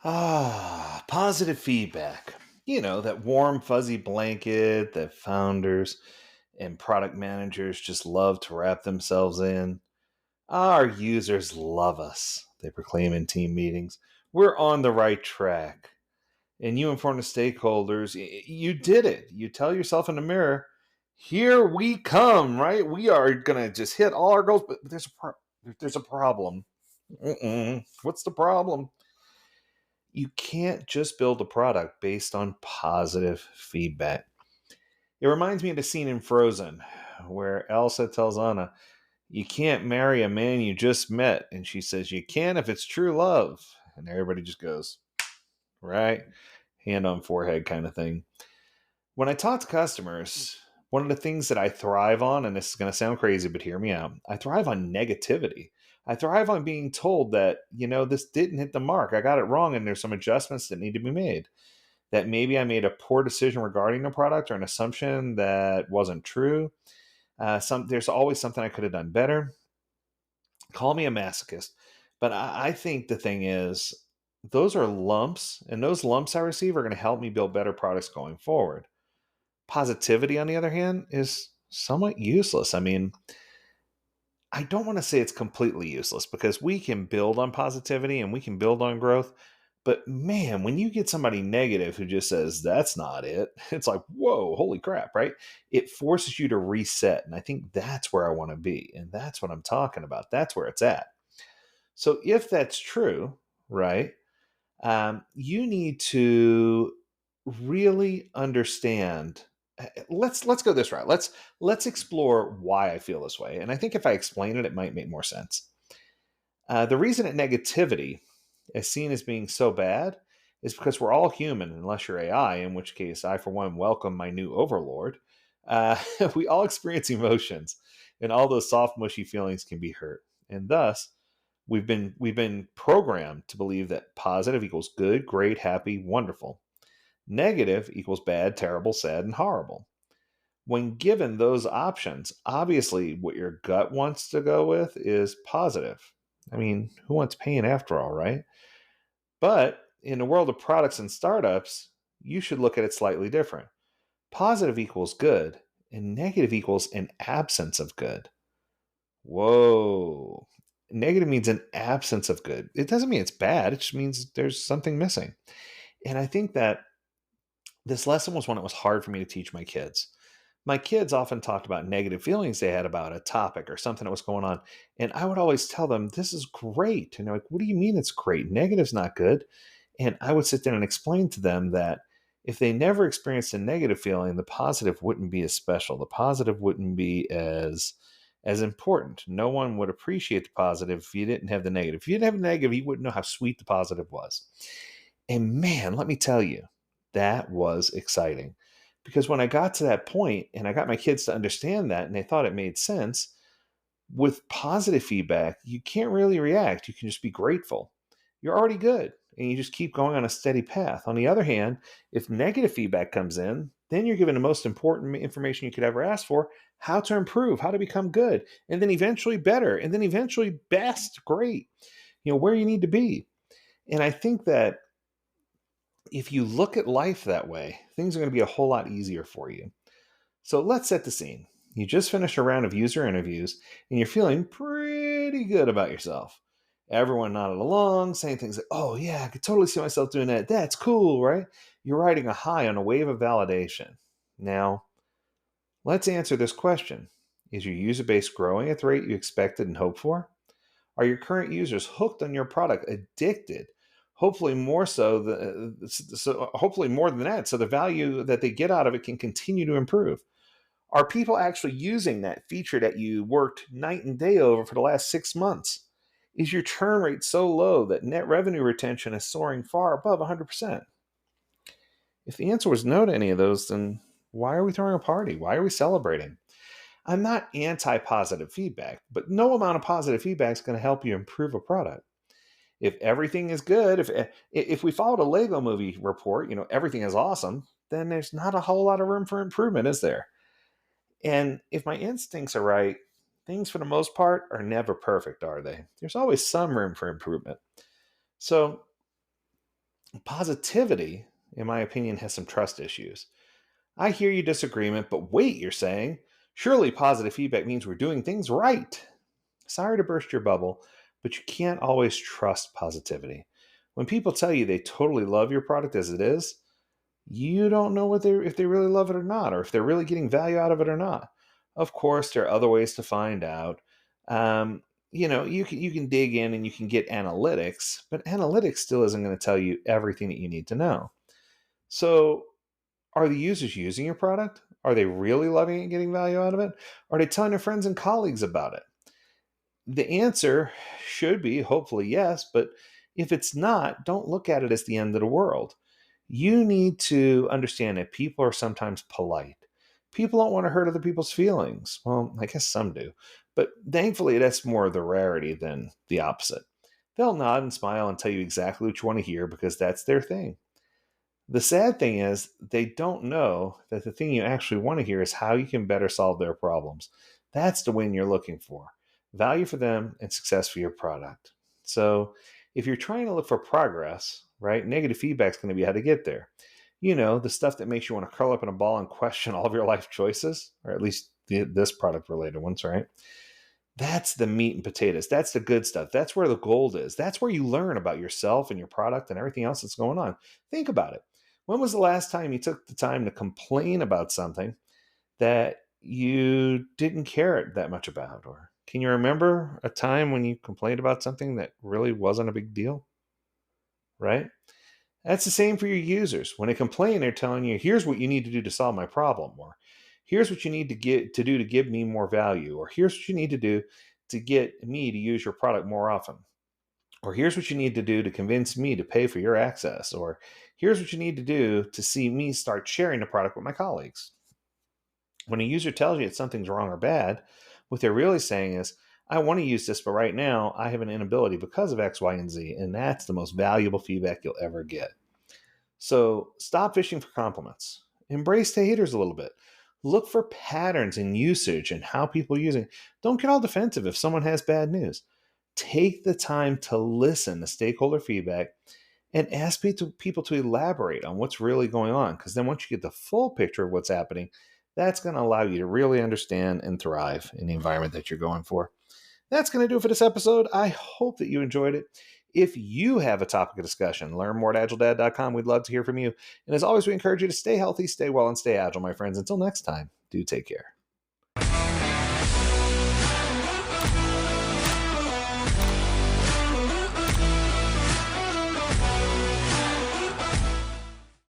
Positive feedback. That warm, fuzzy blanket that founders and product managers just love to wrap themselves in. Our users love us, they proclaim in team meetings. We're on the right track. And you inform the stakeholders, you did it. You tell yourself in the mirror, here we come, right? We are going to just hit all our goals, but there's a problem. What's the problem? You can't just build a product based on positive feedback. It reminds me of the scene in Frozen where Elsa tells Anna, you can't marry a man you just met. And she says, you can if it's true love. And everybody just goes, right? Hand on forehead kind of thing. When I talk to customers, one of the things that I thrive on, and this is going to sound crazy, but hear me out, I thrive on negativity. I thrive on being told that, this didn't hit the mark. I got it wrong, and there's some adjustments that need to be made. That maybe I made a poor decision regarding the product or an assumption that wasn't true. There's always something I could have done better. Call me a masochist, but I think the thing is, those are lumps, and those lumps I receive are going to help me build better products going forward. Positivity, on the other hand, is somewhat useless. I mean, I don't want to say it's completely useless because we can build on positivity and we can build on growth. But man, when you get somebody negative who just says, that's not it, it's like, whoa, holy crap, right? It forces you to reset. And I think that's where I want to be. And that's what I'm talking about. That's where it's at. So if that's true, right, you need to really understand. Let's go this route. Let's explore why I feel this way, and I think if I explain it, it might make more sense. The reason that negativity is seen as being so bad is because we're all human, unless you're AI, in which case I, for one, welcome my new overlord. Uh, we all experience emotions, and all those soft, mushy feelings can be hurt, and thus we've been programmed to believe that positive equals good, great, happy, wonderful. Negative equals bad, terrible, sad, and horrible. When given those options, obviously what your gut wants to go with is positive. I mean, who wants pain after all, right? But in the world of products and startups, you should look at it slightly different. Positive equals good, and negative equals an absence of good. Whoa. Negative means an absence of good. It doesn't mean it's bad, it just means there's something missing. And I think that this lesson was one that was hard for me to teach my kids. My kids often talked about negative feelings they had about a topic or something that was going on. And I would always tell them, this is great. And they're like, what do you mean it's great? Negative's not good. And I would sit there and explain to them that if they never experienced a negative feeling, the positive wouldn't be as special. The positive wouldn't be as important. No one would appreciate the positive if you didn't have the negative. If you didn't have the negative, you wouldn't know how sweet the positive was. And man, let me tell you, that was exciting. Because when I got to that point and I got my kids to understand that and they thought it made sense, with positive feedback, you can't really react. You can just be grateful. You're already good and you just keep going on a steady path. On the other hand, if negative feedback comes in, then you're given the most important information you could ever ask for: how to improve, how to become good, and then eventually better, and then eventually best, great, where you need to be. And I think that if you look at life that way, things are going to be a whole lot easier for you. So let's set the scene. You just finished a round of user interviews and you're feeling pretty good about yourself. Everyone nodded along, saying things like, oh, yeah, I could totally see myself doing that. That's cool, right? You're riding a high on a wave of validation. Now, let's answer this question. Is your user base growing at the rate you expected and hoped for? Are your current users hooked on your product, addicted? Hopefully more hopefully more than that, so the value that they get out of it can continue to improve. Are people actually using that feature that you worked night and day over for the last 6 months? Is your churn rate so low that net revenue retention is soaring far above 100%? If the answer was no to any of those, then why are we throwing a party? Why are we celebrating? I'm not anti-positive feedback, but no amount of positive feedback is going to help you improve a product. If everything is good, if we followed a Lego movie report, everything is awesome, then there's not a whole lot of room for improvement, is there? And if my instincts are right, things for the most part are never perfect, are they? There's always some room for improvement. So Positivity, in my opinion, has some trust issues. I hear your disagreement, but wait, you're saying, surely positive feedback means we're doing things right. Sorry to burst your bubble, but you can't always trust positivity. When people tell you they totally love your product as it is, you don't know if they really love it or not, or if they're really getting value out of it or not. Of course, there are other ways to find out. Um, you can dig in and you can get analytics, but analytics still isn't going to tell you everything that you need to know. So, are the users using your product? Are they really loving it and getting value out of it? Are they telling their friends and colleagues about it? The answer should be hopefully yes, but if it's not, don't look at it as the end of the world. You need to understand that people are sometimes polite. People don't want to hurt other people's feelings. Well, I guess some do, but thankfully that's more the rarity than the opposite. They'll nod and smile and tell you exactly what you want to hear because that's their thing. The sad thing is, they don't know that the thing you actually want to hear is how you can better solve their problems. That's the win you're looking for: value for them and success for your product. So, if you're trying to look for progress, right, negative feedback is going to be how to get there. The stuff that makes you want to curl up in a ball and question all of your life choices, or at least this product related ones, right? That's the meat and potatoes. That's the good stuff. That's where the gold is. That's where you learn about yourself and your product and everything else that's going on. Think about it. When was the last time you took the time to complain about something that you didn't care that much about? Or can you remember a time when you complained about something that really wasn't a big deal? Right? That's the same for your users. When they complain, they're telling you, here's what you need to do to solve my problem, or here's what you need to do to give me more value, or here's what you need to do to get me to use your product more often, or here's what you need to do to convince me to pay for your access, or here's what you need to do to see me start sharing the product with my colleagues. When a user tells you that something's wrong or bad, what they're really saying is, I want to use this, but right now I have an inability because of X, Y, and Z. And that's the most valuable feedback you'll ever get. So stop fishing for compliments. Embrace the haters a little bit. Look for patterns in usage and how people are using. Don't get all defensive if someone has bad news. Take the time to listen to stakeholder feedback and ask people to elaborate on what's really going on. Because then once you get the full picture of what's happening, that's going to allow you to really understand and thrive in the environment that you're going for. That's going to do it for this episode. I hope that you enjoyed it. If you have a topic of discussion, learn more at AgileDad.com. We'd love to hear from you. And as always, we encourage you to stay healthy, stay well, and stay agile, my friends. Until next time, do take care.